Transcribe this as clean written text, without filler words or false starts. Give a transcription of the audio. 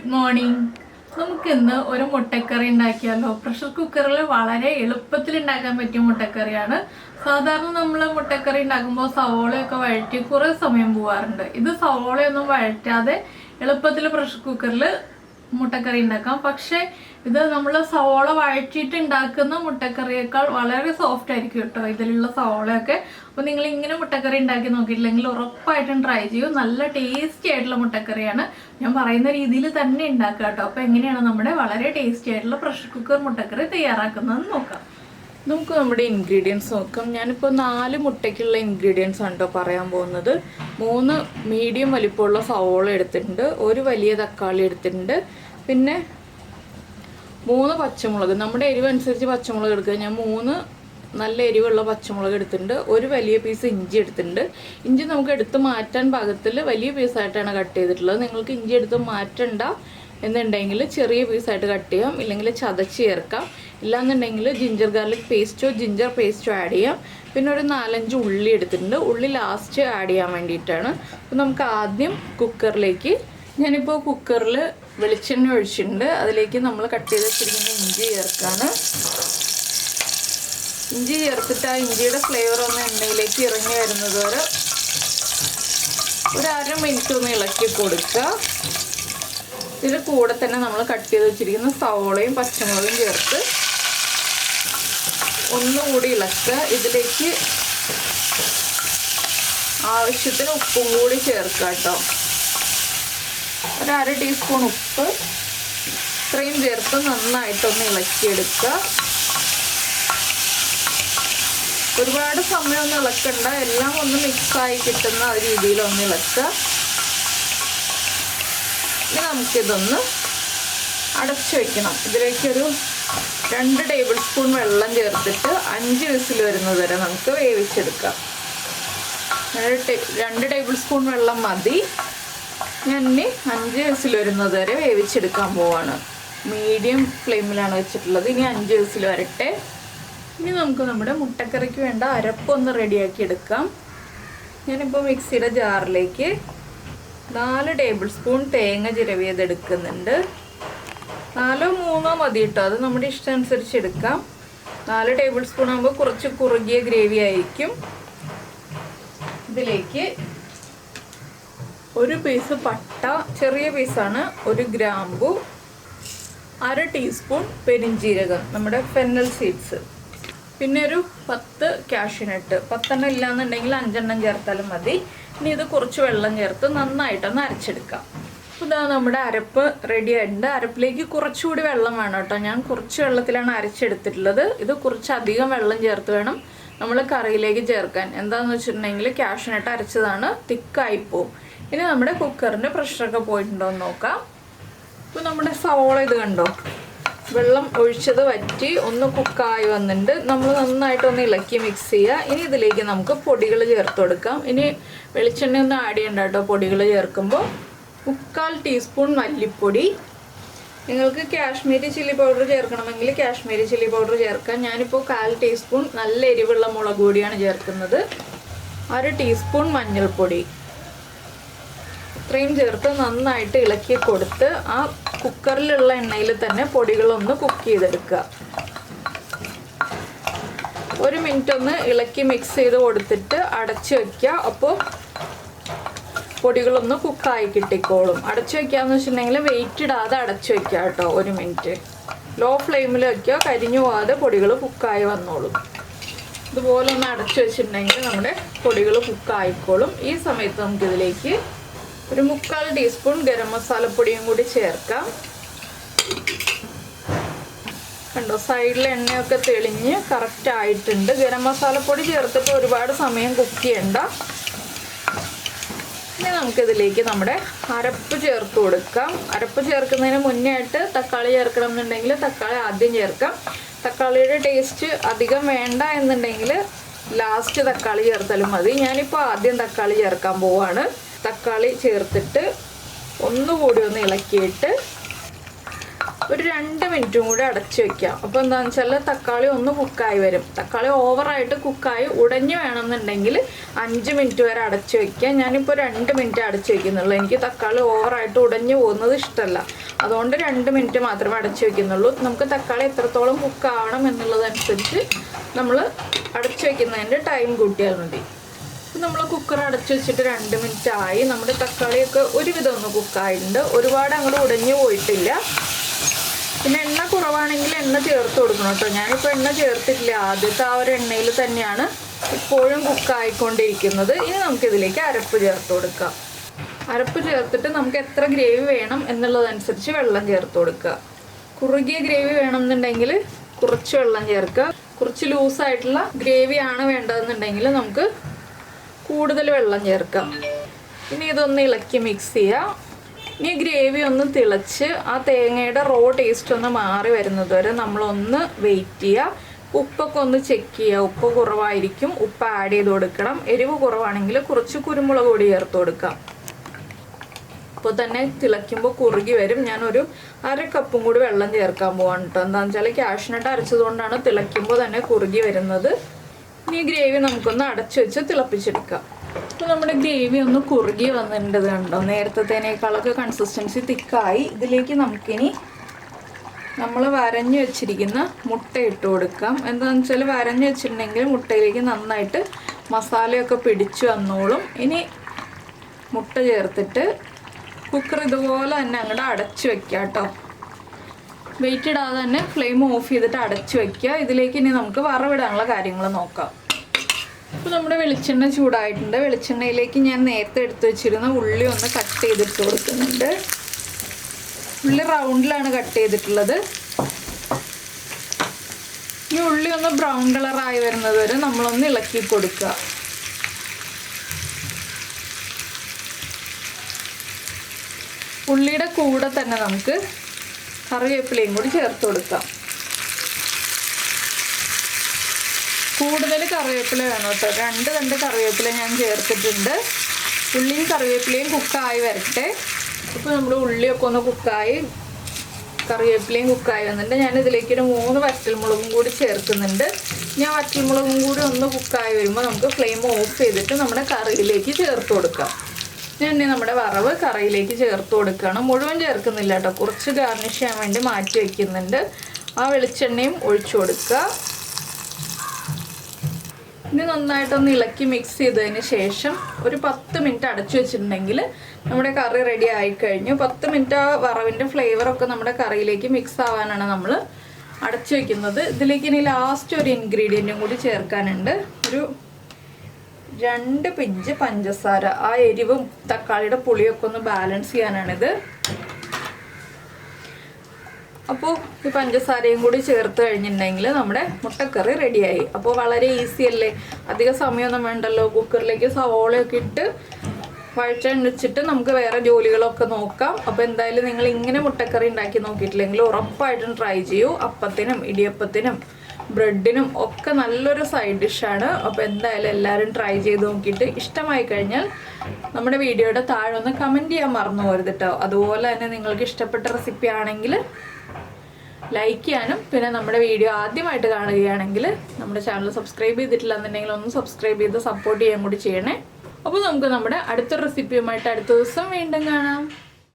Good morning. നമുക്കിന്ന് ഒരു മുട്ടക്കറി ഉണ്ടാക്കിയാലോ. പ്രഷർ കുക്കറിൽ വളരെ എളുപ്പത്തിൽ ഉണ്ടാക്കാൻ പറ്റിയ മുട്ടക്കറിയാണ്. സാധാരണ നമ്മൾ മുട്ടക്കറി ഉണ്ടാക്കുമ്പോൾ സവോളയൊക്കെ വഴറ്റി കുറേ സമയം പോവാറുണ്ട്. ഇത് സവോളയൊന്നും വഴറ്റാതെ എളുപ്പത്തിൽ പ്രഷർ കുക്കറിൽ മുട്ടക്കറി ഉണ്ടാക്കാം. പക്ഷേ ഇത് നമ്മൾ സവോള വഴറ്റിയിട്ട് ഉണ്ടാക്കുന്ന മുട്ടക്കറിയേക്കാൾ വളരെ സോഫ്റ്റ് ആയിരിക്കും കേട്ടോ ഇതിലുള്ള സവോളയൊക്കെ. അപ്പോൾ നിങ്ങൾ ഇങ്ങനെ മുട്ടക്കറി ഉണ്ടാക്കി നോക്കിയിട്ടില്ലെങ്കിൽ ഉറപ്പായിട്ടും ട്രൈ ചെയ്യൂ. നല്ല ടേസ്റ്റി ആയിട്ടുള്ള മുട്ടക്കറിയാണ്. ഞാൻ പറയുന്ന രീതിയിൽ തന്നെ ഉണ്ടാക്കുക കേട്ടോ. അപ്പോൾ എങ്ങനെയാണ് നമ്മുടെ വളരെ ടേസ്റ്റി ആയിട്ടുള്ള പ്രഷർ കുക്കർ മുട്ടക്കറി തയ്യാറാക്കുന്നതെന്ന് നോക്കാം. നമുക്ക് നമ്മുടെ ഇൻഗ്രീഡിയൻസ് നോക്കാം. ഞാനിപ്പോൾ 4 മുട്ടയ്ക്കുള്ള ഇൻഗ്രീഡിയൻസ് ആണ് കേട്ടോ പറയാൻ പോകുന്നത്. 3 മീഡിയം വലിപ്പമുള്ള സവോള എടുത്തിട്ടുണ്ട്, 1 വലിയ തക്കാളി എടുത്തിട്ടുണ്ട്, പിന്നെ 3 പച്ചമുളക്. നമ്മുടെ എരിവ് അനുസരിച്ച് പച്ചമുളക് എടുക്കുക. ഞാൻ 3 നല്ല എരിവുള്ള പച്ചമുളക് എടുത്തിട്ടുണ്ട്, 1 വലിയ പീസ് ഇഞ്ചി എടുത്തിട്ടുണ്ട്. ഇഞ്ചി നമുക്ക് എടുത്ത് മാറ്റാൻ പാകത്തിൽ വലിയ പീസായിട്ടാണ് കട്ട് ചെയ്തിട്ടുള്ളത്. നിങ്ങൾക്ക് ഇഞ്ചി എടുത്ത് മാറ്റണ്ട എന്നുണ്ടെങ്കിൽ ചെറിയ പീസായിട്ട് കട്ട് ചെയ്യാം, ഇല്ലെങ്കിൽ ചതച്ച് ചേർക്കാം. ഇല്ലാന്നുണ്ടെങ്കിൽ ജിഞ്ചർ ഗാർലിക് പേസ്റ്റോ ജിഞ്ചർ പേസ്റ്റോ ആഡ് ചെയ്യാം. പിന്നെ ഒരു 4-5 ഉള്ളി എടുത്തിട്ടുണ്ട്. ഉള്ളി ലാസ്റ്റ് ആഡ് ചെയ്യാൻ വേണ്ടിയിട്ടാണ്. അപ്പോൾ നമുക്ക് ആദ്യം കുക്കറിലേക്ക്, ഞാനിപ്പോൾ കുക്കറിൽ വെളിച്ചെണ്ണ ഒഴിച്ചിട്ടുണ്ട്. അതിലേക്ക് നമ്മൾ കട്ട് ചെയ്ത് വെച്ചിരിക്കുന്ന ഇഞ്ചി ചേർക്കാണ്. ഇഞ്ചി ചേർത്തിട്ട് ആ ഇഞ്ചിയുടെ ഫ്ലേവർ ഒന്ന് എണ്ണയിലേക്ക് ഇറങ്ങി വരുന്നത് വരെ ഒരു 1/2 മിനിറ്റ് ഒന്ന് ഇളക്കി കൊടുക്കുക. ഇതിന് കൂടെ തന്നെ നമ്മൾ കട്ട് ചെയ്ത് വെച്ചിരിക്കുന്ന സവോളയും പച്ചമുളകും ചേർത്ത് ഒന്നുകൂടി ഇളക്കുക. ഇതിലേക്ക് ആവശ്യത്തിന് ഉപ്പും കൂടി ചേർക്കുക കേട്ടോ. ഒരു 1/2 ടീസ്പൂൺ ഉപ്പ് ഇത്രയും ചേർത്ത് നന്നായിട്ടൊന്ന് ഇളക്കിയെടുക്കുക. ഒരുപാട് സമയമൊന്നും ഇളക്കണ്ട, എല്ലാം ഒന്ന് മിക്സായി കിട്ടുന്ന രീതിയിലൊന്ന് ഇളക്കുക. ഇനി നമുക്കിതൊന്ന് അടച്ചു വയ്ക്കണം. ഇതിലേക്കൊരു 2 ടേബിൾ സ്പൂൺ വെള്ളം ചേർത്തിട്ട് 5 വിസിൽ വരുന്നത് വരെ നമുക്ക് വേവിച്ചെടുക്കാം. 2 ടേബിൾ സ്പൂൺ വെള്ളം മതി. ഞാൻ ഇനി 5 വിസിൽ വരുന്നത് വരെ വേവിച്ചെടുക്കാൻ പോവാണ്. മീഡിയം ഫ്ലെയിമിലാണ് വെച്ചിട്ടുള്ളത്. ഇനി 5 വിസിൽ വരട്ടെ. ഇനി നമുക്ക് നമ്മുടെ മുട്ടക്കറിക്ക് വേണ്ട അരപ്പൊന്ന് റെഡിയാക്കി എടുക്കാം. ഞാനിപ്പോൾ മിക്സിയുടെ ജാറിലേക്ക് 4 ടേബിൾ സ്പൂൺ തേങ്ങ ചിരവിയതെടുക്കുന്നുണ്ട്. 4-3 മതി കേട്ടോ, അത് നമ്മുടെ ഇഷ്ടം അനുസരിച്ച് എടുക്കാം. 4 ടേബിൾ സ്പൂൺ ആകുമ്പോൾ കുറച്ച് കുറുകിയ ഗ്രേവി ആയിരിക്കും. ഇതിലേക്ക് 1 പീസ് പട്ട, ചെറിയ പീസാണ്, 1 ഗ്രാമ്പു, 1/2 ടീസ്പൂൺ പെരിഞ്ജീരകം, നമ്മുടെ ഫെന്നൽ സീഡ്സ്, പിന്നെ ഒരു 10 കാഷ്യൂനട്ട്. 10 ഇല്ലാന്നുണ്ടെങ്കിൽ 5 ചേർത്താലും മതി. ഇനി ഇത് കുറച്ച് വെള്ളം ചേർത്ത് നന്നായിട്ടൊന്ന് അരച്ചെടുക്കാം. ഇതാ നമ്മുടെ അരപ്പ് റെഡി ആയിട്ടുണ്ട്. അരപ്പിലേക്ക് കുറച്ചുകൂടി വെള്ളം വേണം കേട്ടോ. ഞാൻ കുറച്ച് വെള്ളത്തിലാണ് അരച്ചെടുത്തിട്ടുള്ളത്. ഇത് കുറച്ചധികം വെള്ളം ചേർത്ത് വേണം നമ്മൾ കറിയിലേക്ക് ചേർക്കാൻ. എന്താണെന്ന് വെച്ചിട്ടുണ്ടെങ്കിൽ കാഷ്യൂനട്ട് അരച്ചതാണ്, തിക്കായിപ്പോവും. ഇനി നമ്മുടെ കുക്കറിൻ്റെ പ്രഷറൊക്കെ പോയിട്ടുണ്ടോ എന്ന് നോക്കാം. ഇപ്പോൾ നമ്മുടെ സവോള ഇത് കണ്ടോ, വെള്ളം ഒഴിച്ചത് വറ്റി ഒന്ന് കുക്കായി വന്നിട്ടുണ്ട്. നമ്മൾ നന്നായിട്ടൊന്ന് ഇളക്കി മിക്സ് ചെയ്യുക. ഇനി ഇതിലേക്ക് നമുക്ക് പൊടികൾ ചേർത്ത് കൊടുക്കാം. ഇനി വെളിച്ചെണ്ണ ഒന്നും ആഡ് ചെയ്യണ്ട കേട്ടോ പൊടികൾ ചേർക്കുമ്പോൾ. 1/4 ടീസ്പൂൺ മല്ലിപ്പൊടി. നിങ്ങൾക്ക് കാശ്മീരി ചില്ലി പൗഡർ ചേർക്കണമെങ്കിൽ കാശ്മീരി ചില്ലി പൗഡർ ചേർക്കാം. ഞാനിപ്പോൾ 1/4 ടീസ്പൂൺ നല്ല എരിവുള്ള മുളക് പൊടിയാണ് ചേർക്കുന്നത്. 1/2 ടീസ്പൂൺ മഞ്ഞൾപ്പൊടി. ഇത്രയും ചേർത്ത് നന്നായിട്ട് ഇളക്കി കൊടുത്ത് ആ കുക്കറിലുള്ള എണ്ണയിൽ തന്നെ പൊടികളൊന്ന് കുക്ക് ചെയ്തെടുക്കുക. 1 മിനിറ്റ് ഒന്ന് ഇളക്കി മിക്സ് ചെയ്ത് കൊടുത്തിട്ട് അടച്ചു വയ്ക്കുക. അപ്പോൾ പൊടികളൊന്ന് കുക്കായി കിട്ടിക്കോളും. അടച്ചു വയ്ക്കാന്ന് വെച്ചിട്ടുണ്ടെങ്കിൽ വെയിറ്റ് ഇടാതെ അടച്ചു വയ്ക്കുക കേട്ടോ. 1 മിനിറ്റ് ലോ ഫ്ലെയിമിൽ വയ്ക്കുക, കരിഞ്ഞു പോകാതെ പൊടികൾ കുക്കായി വന്നോളും. ഇതുപോലെ ഒന്ന് അടച്ചു വെച്ചിട്ടുണ്ടെങ്കിൽ നമ്മുടെ പൊടികൾ കുക്കായിക്കോളും. ഈ സമയത്ത് നമുക്കിതിലേക്ക് ഒരു 1/4 ടീസ്പൂൺ ഗരം മസാലപ്പൊടിയും കൂടി ചേർക്കാം. കണ്ടോ, സൈഡിൽ എണ്ണയൊക്കെ തെളിഞ്ഞ് കറക്റ്റ് ആയിട്ടുണ്ട്. ഗരം മസാലപ്പൊടി ചേർത്തിട്ട് ഒരുപാട് സമയം കുക്ക് ചെയ്യണ്ട. ഇനി നമുക്കിതിലേക്ക് നമ്മുടെ അരപ്പ് ചേർത്ത് കൊടുക്കാം. അരപ്പ് ചേർക്കുന്നതിന് മുന്നേ ആയിട്ട് തക്കാളി ചേർക്കണം എന്നുണ്ടെങ്കിൽ തക്കാളി ആദ്യം ചേർക്കാം. തക്കാളിയുടെ ടേസ്റ്റ് അധികം വേണ്ട എന്നുണ്ടെങ്കിൽ ലാസ്റ്റ് തക്കാളി ചേർത്താലും മതി. ഞാനിപ്പോൾ ആദ്യം തക്കാളി ചേർക്കാൻ പോവാണ്. തക്കാളി ചേർത്തിട്ട് ഒന്നുകൂടി ഒന്ന് ഇളക്കിയിട്ട് ഒരു 2 മിനിറ്റും കൂടി അടച്ചു വെക്കാം. അപ്പോൾ എന്താണെന്ന് വെച്ചാൽ തക്കാളി ഒന്ന് കുക്കായി വരും. തക്കാളി ഓവറായിട്ട് കുക്കായി ഉടഞ്ഞു വേണമെന്നുണ്ടെങ്കിൽ 5 മിനിറ്റ് വരെ അടച്ചു വെക്കാം. ഞാനിപ്പോൾ 2 മിനിറ്റ് അടച്ചു വെക്കുന്നുള്ളൂ. എനിക്ക് തക്കാളി ഓവറായിട്ട് ഉടഞ്ഞു പോകുന്നത് ഇഷ്ടമല്ല, അതുകൊണ്ട് 2 മിനിറ്റ് മാത്രമേ അടച്ചു വെക്കുന്നുള്ളൂ. നമുക്ക് തക്കാളി എത്രത്തോളം കുക്കാവണം എന്നുള്ളതനുസരിച്ച് നമ്മൾ അടച്ചു വെക്കുന്നതിൻ്റെ ടൈം കൂട്ടിയാൽ മതി. നമ്മൾ കുക്കർ അടച്ചു വെച്ചിട്ട് 2 മിനിറ്റ് ആയി. നമ്മുടെ തക്കാളിയൊക്കെ ഒരുവിധം ഒന്ന് കുക്കായിട്ടുണ്ട്, ഒരുപാട് അങ്ങോട്ട് ഉടഞ്ഞു പോയിട്ടില്ല. പിന്നെ എണ്ണ കുറവാണെങ്കിൽ എണ്ണ ചേർത്ത് കൊടുക്കണം കേട്ടോ. ഞാനിപ്പോൾ എണ്ണ ചേർത്തിട്ടില്ല, ആദ്യത്തെ ആ ഒരു എണ്ണയിൽ തന്നെയാണ് ഇപ്പോഴും കുക്കായിക്കൊണ്ടിരിക്കുന്നത്. ഇനി നമുക്കിതിലേക്ക് അരപ്പ് ചേർത്ത് കൊടുക്കാം. അരപ്പ് ചേർത്തിട്ട് നമുക്ക് എത്ര ഗ്രേവി വേണം എന്നുള്ളതനുസരിച്ച് വെള്ളം ചേർത്ത് കൊടുക്കുക. കുറുകിയ ഗ്രേവി വേണമെന്നുണ്ടെങ്കിൽ കുറച്ച് വെള്ളം ചേർക്കുക. കുറച്ച് ലൂസായിട്ടുള്ള ഗ്രേവിയാണ് വേണ്ടതെന്നുണ്ടെങ്കിൽ നമുക്ക് കൂടുതൽ വെള്ളം ചേർക്കാം. ഇനി ഇതൊന്ന് ഇളക്കി മിക്സ് ചെയ്യുക. ഇനി ഗ്രേവി ഒന്ന് തിളച്ച് ആ തേങ്ങയുടെ റോ ടേസ്റ്റ് ഒന്ന് മാറി വരുന്നത് വരെ നമ്മളൊന്ന് വെയിറ്റ് ചെയ്യുക. ഉപ്പൊക്കെ ഒന്ന് ചെക്ക് ചെയ്യുക. ഉപ്പ് കുറവായിരിക്കും, ഉപ്പ് ആഡ് ചെയ്ത് കൊടുക്കണം. എരിവ് കുറവാണെങ്കിൽ കുറച്ച് കുരുമുളക് പൊടി ചേർത്ത് കൊടുക്കാം. അപ്പോൾ തന്നെ തിളയ്ക്കുമ്പോൾ കുറുകി വരും. ഞാനൊരു 1/2 കപ്പും കൂടി വെള്ളം ചേർക്കാൻ പോവാണ് കേട്ടോ. എന്താണെന്ന് വെച്ചാൽ കാഷ്നട്ട് അരച്ചതുകൊണ്ടാണ് തിളയ്ക്കുമ്പോൾ തന്നെ കുറുകി വരുന്നത്. ഇനി ഗ്രേവി നമുക്കൊന്ന് അടച്ചു വെച്ച് തിളപ്പിച്ചെടുക്കാം. അപ്പോൾ നമ്മുടെ ഗ്രേവി ഒന്ന് കുറുകി വന്നിട്ടുണ്ട് കണ്ടോ. നേരത്തേനേക്കാളൊക്കെ കൺസിസ്റ്റൻസി തിക്കായി. ഇതിലേക്ക് നമുക്കിനി നമ്മൾ വരഞ്ഞു വെച്ചിരിക്കുന്ന മുട്ട ഇട്ട് കൊടുക്കാം. എന്താണെന്ന് വെച്ചാൽ വരഞ്ഞു വെച്ചിട്ടുണ്ടെങ്കിൽ മുട്ടയിലേക്ക് നന്നായിട്ട് മസാലയൊക്കെ പിടിച്ചു വന്നോളും. ഇനി മുട്ട ചേർത്തിട്ട് കുക്കർ ഇതുപോലെ തന്നെ അങ്ങോട്ട് അടച്ചു വെക്കുക കേട്ടോ. വെയിറ്റ് ഇടാതെ തന്നെ ഫ്ലെയിം ഓഫ് ചെയ്തിട്ട് അടച്ചു വെക്കുക. ഇതിലേക്ക് ഇനി നമുക്ക് വറവിടാനുള്ള കാര്യങ്ങൾ നോക്കാം. അപ്പോൾ നമ്മുടെ വെളിച്ചെണ്ണ ചൂടായിട്ടുണ്ട്. വെളിച്ചെണ്ണയിലേക്ക് ഞാൻ നേരത്തെ എടുത്തു വെച്ചിരുന്ന ഉള്ളി ഒന്ന് കട്ട് ചെയ്തിട്ട് കൊടുക്കുന്നുണ്ട്. ഉള്ളി റൗണ്ടിലാണ് കട്ട് ചെയ്തിട്ടുള്ളത്. ഈ ഉള്ളി ഒന്ന് ബ്രൗൺ കളറായി വരുന്നത് വരെ നമ്മളൊന്ന് ഇളക്കി കൊടുക്കുക. ഉള്ളിയുടെ കൂടെ തന്നെ നമുക്ക് കറിവേപ്പിലയും കൂടി ചേർത്ത് കൊടുക്കാം. കൂടുതൽ കറിവേപ്പില വേണം കേട്ടോ. 2 തണ്ട് കറിവേപ്പില ഞാൻ ചേർത്തിട്ടുണ്ട്. ഉള്ളിയും കറിവേപ്പിലയും കുക്കായി വരട്ടെ. ഇപ്പോൾ നമ്മുടെ ഉള്ളിയൊക്കെ ഒന്ന് കുക്കായി കറിവേപ്പിലയും കുക്കായി വന്നിട്ടുണ്ട്. ഞാനിതിലേക്ക് ഒരു 3 വറ്റൽമുളകും കൂടി ചേർക്കുന്നുണ്ട്. ഞാൻ വറ്റൽമുളകും കൂടി ഒന്ന് കുക്കായി വരുമ്പോൾ നമുക്ക് ഫ്ലെയിം ഓഫ് ചെയ്തിട്ട് നമ്മുടെ കറിയിലേക്ക് ചേർത്ത് കൊടുക്കാം. ഞാൻ ഇനി നമ്മുടെ വറവ് കറിയിലേക്ക് ചേർത്ത് കൊടുക്കുകയാണ്. മുഴുവൻ ചേർക്കുന്നില്ല കേട്ടോ, കുറച്ച് ഗാർണിഷ് ചെയ്യാൻ വേണ്ടി മാറ്റി വയ്ക്കുന്നുണ്ട്. ആ വെളിച്ചെണ്ണയും ഒഴിച്ചു കൊടുക്കുക. ഇനി നന്നായിട്ടൊന്ന് ഇളക്കി മിക്സ് ചെയ്തതിന് ശേഷം ഒരു 10 മിനിറ്റ് അടച്ചു വെച്ചിട്ടുണ്ടെങ്കിൽ നമ്മുടെ കറി റെഡി ആയിക്കഴിഞ്ഞു. 10 മിനിറ്റ് ആ വറവിൻ്റെ ഫ്ലേവറൊക്കെ നമ്മുടെ കറിയിലേക്ക് മിക്സ് ആവാനാണ് നമ്മൾ അടച്ചു വയ്ക്കുന്നത്. ഇതിലേക്ക് ഇനി ലാസ്റ്റ് ഒരു ഇൻഗ്രീഡിയൻറ്റും കൂടി ചേർക്കാനുണ്ട്. ഒരു 2 പിഞ്ച് പഞ്ചസാര. ആ എരിവും തക്കാളിയുടെ പുളിയൊക്കെ ഒന്ന് ബാലൻസ് ചെയ്യാനാണിത്. അപ്പോൾ ഈ പഞ്ചസാരയും കൂടി ചേർത്ത് കഴിഞ്ഞിട്ടുണ്ടെങ്കിൽ നമ്മുടെ മുട്ടക്കറി റെഡിയായി. അപ്പോൾ വളരെ ഈസി അല്ലേ, അധികം സമയമൊന്നും വേണ്ടല്ലോ. കുക്കറിലേക്ക് സവോളയൊക്കെ ഇട്ട് വഴച്ചെണ്ണിച്ചിട്ട് നമുക്ക് വേറെ ജോലികളൊക്കെ നോക്കാം. അപ്പോൾ എന്തായാലും നിങ്ങൾ ഇങ്ങനെ മുട്ടക്കറി ഉണ്ടാക്കി നോക്കിയിട്ടില്ലെങ്കിൽ ഉറപ്പായിട്ടും ട്രൈ ചെയ്യൂ. അപ്പത്തിനും ഇടിയപ്പത്തിനും ബ്രെഡിനും ഒക്കെ നല്ലൊരു സൈഡ് ഡിഷാണ്. അപ്പോൾ എന്തായാലും എല്ലാവരും ട്രൈ ചെയ്ത് നോക്കിയിട്ട് ഇഷ്ടമായി കഴിഞ്ഞാൽ നമ്മുടെ വീഡിയോയുടെ താഴെ ഒന്ന് കമൻറ്റ് ചെയ്യാൻ മറന്നു പോകരുത് കേട്ടോ. അതുപോലെ തന്നെ നിങ്ങൾക്ക് ഇഷ്ടപ്പെട്ട റെസിപ്പി ആണെങ്കിൽ ലൈക്ക് ചെയ്യാനും, പിന്നെ നമ്മുടെ വീഡിയോ ആദ്യമായിട്ട് കാണുകയാണെങ്കിൽ നമ്മുടെ ചാനൽ സബ്സ്ക്രൈബ് ചെയ്തിട്ടില്ല എന്നുണ്ടെങ്കിൽ ഒന്ന് സബ്സ്ക്രൈബ് ചെയ്ത് സപ്പോർട്ട് ചെയ്യാൻ കൂടി ചെയ്യണേ. അപ്പോൾ നമുക്ക് നമ്മുടെ അടുത്ത റെസിപ്പിയുമായിട്ട് അടുത്ത ദിവസം വീണ്ടും കാണാം.